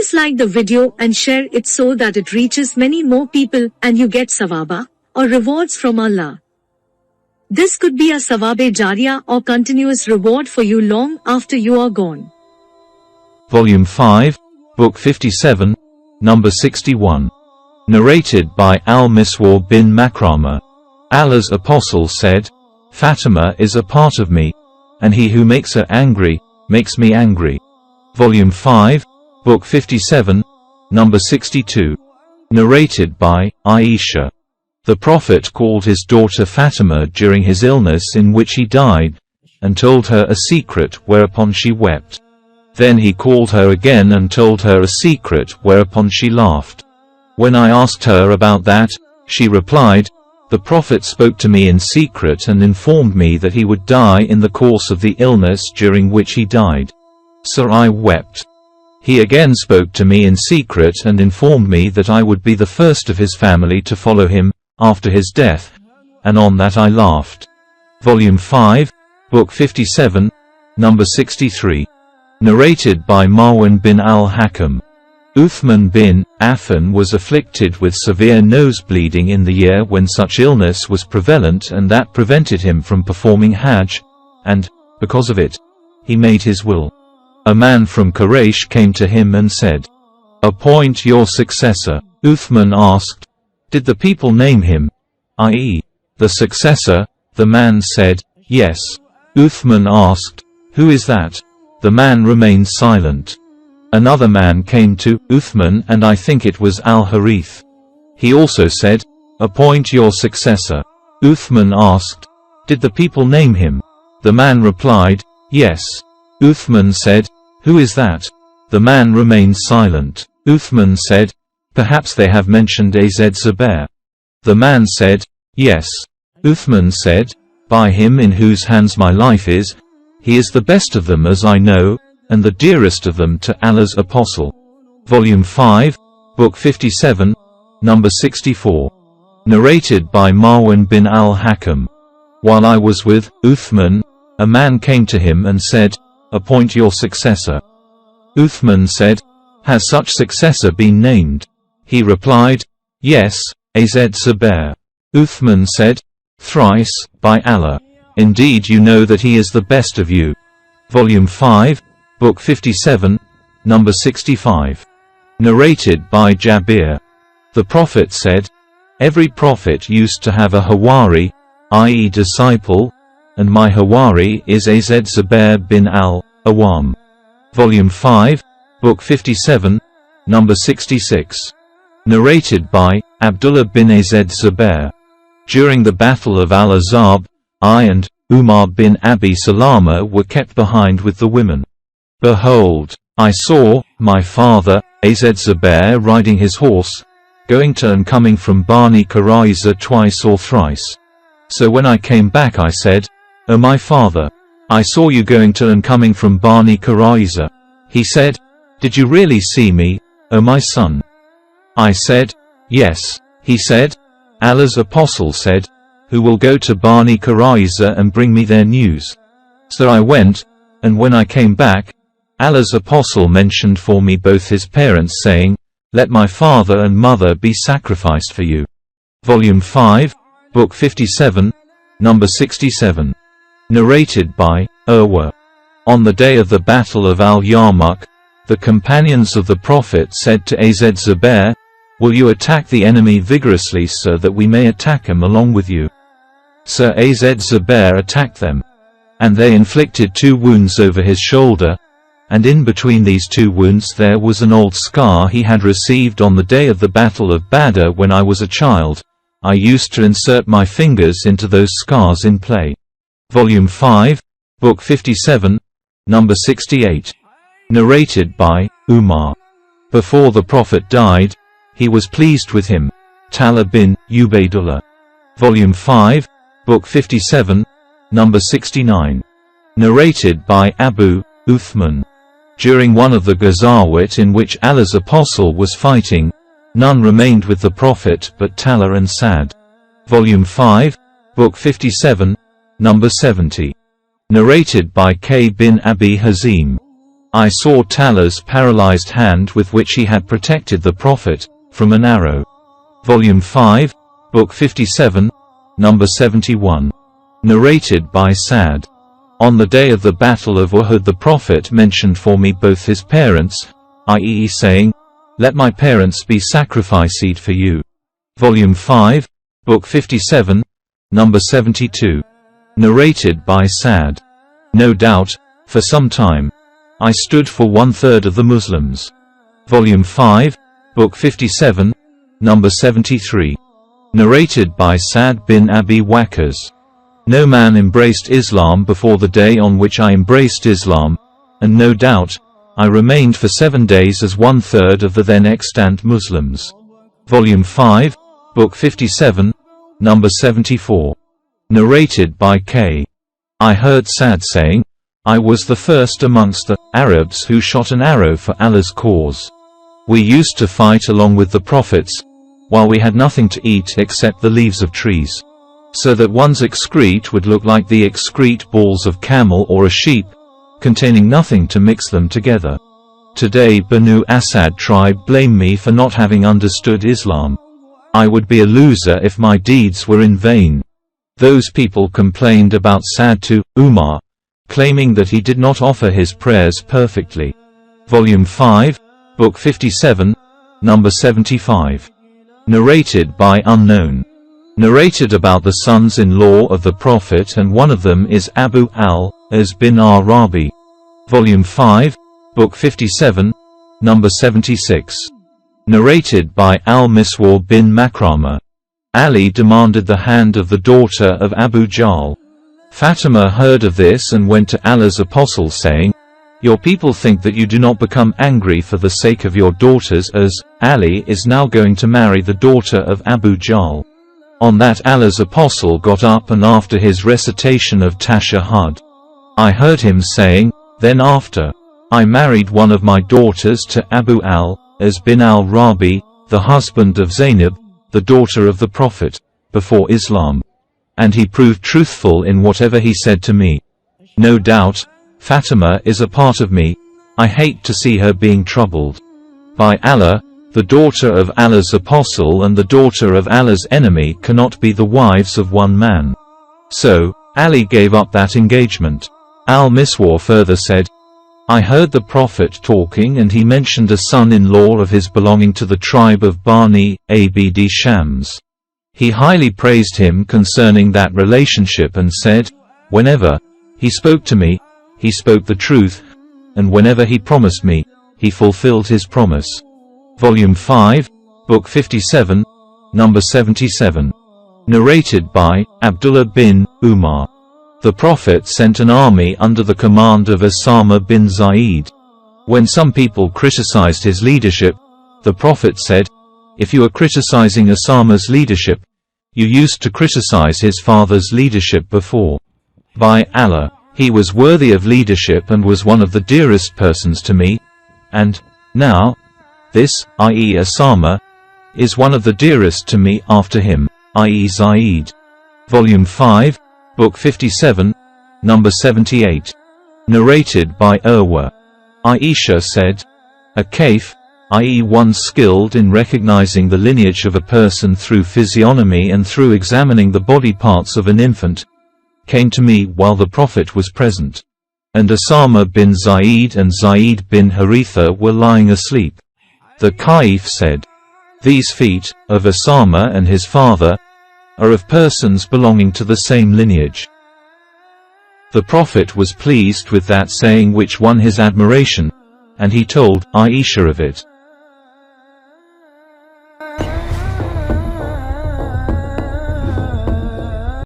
Please like the video and share it so that it reaches many more people and you get sawaba, or rewards from Allah. This could be a sawabe jariyah or continuous reward for you long after you are gone. Volume 5, Book 57, Number 61. Narrated by Al-Miswar bin Makrama. Allah's Apostle said, Fatima is a part of me, and he who makes her angry, makes me angry. Volume 5, Book 57, Number 62. Narrated by Aisha. The Prophet called his daughter Fatima during his illness in which he died, and told her a secret whereupon she wept. Then he called her again and told her a secret whereupon she laughed. When I asked her about that, she replied, The Prophet spoke to me in secret and informed me that he would die in the course of the illness during which he died. So I wept. He again spoke to me in secret and informed me that I would be the first of his family to follow him after his death, and on that I laughed. Volume 5, Book 57, Number 63. Narrated by Marwan bin al-Hakam. Uthman bin Affan was afflicted with severe nose bleeding in the year when such illness was prevalent, and that prevented him from performing Hajj, and, because of it, he made his will. A man from Quraysh came to him and said, Appoint your successor. Uthman asked, Did the people name him, i.e., the successor? The man said, Yes. Uthman asked, Who is that? The man remained silent. Another man came to Uthman, and I think it was Al-Harith. He also said, Appoint your successor. Uthman asked, Did the people name him? The man replied, Yes. Uthman said, Who is that? The man remained silent. Uthman said, Perhaps they have mentioned Az-Zubair. The man said, Yes. Uthman said, By him in whose hands my life is, he is the best of them as I know, and the dearest of them to Allah's Apostle. Volume 5, Book 57, Number 64. Narrated by Marwan bin al-Hakam. While I was with Uthman, a man came to him and said, Appoint your successor. Uthman said, Has such successor been named? He replied, Yes, Az-Zubair. Uthman said, Thrice, by Allah. Indeed you know that he is the best of you. Volume 5, Book 57, Number 65. Narrated by Jabir. The Prophet said, Every prophet used to have a Hawari, i.e. disciple, and my Hawari is Az-Zubair bin al-Awwam. Volume 5, Book 57, Number 66. Narrated by Abdullah bin Az-Zubair. During the Battle of Al-Ahzab, I and Umar bin Abi Salama were kept behind with the women. Behold, I saw my father, Az-Zubair, riding his horse, going to and coming from Bani Qurayza twice or thrice. So when I came back I said, O my father, I saw you going to and coming from Bani Qurayza. He said, Did you really see me, O my son? I said, Yes. He said, Allah's Apostle said, Who will go to Bani Qurayza and bring me their news? So I went, and when I came back, Allah's Apostle mentioned for me both his parents, saying, Let my father and mother be sacrificed for you. Volume 5, Book 57, Number 67. Narrated by Urwa. On the day of the Battle of Al-Yarmouk, the companions of the Prophet said to Az-Zubair, Will you attack the enemy vigorously so that we may attack him along with you? So Az-Zubair attacked them. And they inflicted 2 wounds over his shoulder, and in between these 2 wounds there was an old scar he had received on the day of the Battle of Badr. When I was a child, I used to insert my fingers into those scars in play. Volume 5, Book 57, Number 68. Narrated by Umar. Before the Prophet died, he was pleased with him. Talha bin Ubaidullah. Volume 5, Book 57, Number 69. Narrated by Abu Uthman. During one of the Ghazawat in which Allah's Apostle was fighting, none remained with the Prophet but Talha and Sa'd. Volume 5, Book 57, Number 70. Narrated by K bin Abi Hazim. I saw Talha's paralyzed hand with which he had protected the Prophet from an arrow. Volume 5, Book 57, number 71. Narrated by Sa'd. On the day of the Battle of Uhud the Prophet mentioned for me both his parents, i.e. saying, "Let my parents be sacrificed for you." Volume 5, Book 57, number 72. Narrated by Sa'd. No doubt, for some time, I stood for 1/3 of the Muslims. Volume 5, Book 57, number 73. Narrated by Sa'd bin Abi Waqqas. No man embraced Islam before the day on which I embraced Islam, and no doubt, I remained for 7 days as 1/3 of the then extant Muslims. Volume 5, Book 57, number 74. Narrated by K. I heard Sa'd saying, I was the first amongst the Arabs who shot an arrow for Allah's cause. We used to fight along with the prophets, while we had nothing to eat except the leaves of trees, so that one's excrete would look like the excrete balls of camel or a sheep, containing nothing to mix them together. Today Banu Asad tribe blame me for not having understood Islam. I would be a loser if my deeds were in vain. Those people complained about Sa'd to Umar, claiming that he did not offer his prayers perfectly. Volume 5, Book 57, number 75. Narrated by Unknown. Narrated about the sons-in-law of the Prophet, and one of them is Abu al-As bin Arabi. Volume 5, Book 57, number 76. Narrated by al-Miswar bin Makrama. Ali demanded the hand of the daughter of Abu Jahl. Fatima heard of this and went to Allah's apostle saying, "Your people think that you do not become angry for the sake of your daughters, as Ali is now going to marry the daughter of Abu Jahl." On that Allah's apostle got up, and after his recitation of Tashahhud, I heard him saying, "Then after, I married one of my daughters to Abu al-As bin al-Rabi, the husband of Zainab, the daughter of the Prophet, before Islam. And he proved truthful in whatever he said to me. No doubt, Fatima is a part of me. I hate to see her being troubled. By Allah, the daughter of Allah's apostle and the daughter of Allah's enemy cannot be the wives of one man." So, Ali gave up that engagement. Al-Miswar further said, I heard the Prophet talking, and he mentioned a son-in-law of his belonging to the tribe of Bani Abd Shams. He highly praised him concerning that relationship and said, "Whenever he spoke to me, he spoke the truth, and whenever he promised me, he fulfilled his promise." Volume 5, Book 57, number 77. Narrated by Abdullah bin Umar. The Prophet sent an army under the command of Usama bin Zaid. When some people criticized his leadership, the Prophet said, "If you are criticizing Usama's leadership, you used to criticize his father's leadership before. By Allah, he was worthy of leadership and was one of the dearest persons to me, and now, this, i.e. Usama, is one of the dearest to me after him, i.e. Zaid." Volume 5, Book 57, number 78. Narrated by Urwa. Aisha said, "A kaif, i.e. one skilled in recognizing the lineage of a person through physiognomy and through examining the body parts of an infant, came to me while the Prophet was present. And Usama bin Zaid and Zaid bin Haritha were lying asleep. The kaif said, 'These feet, of Usama and his father, are of persons belonging to the same lineage.' The Prophet was pleased with that saying, which won his admiration, and he told Aisha of it.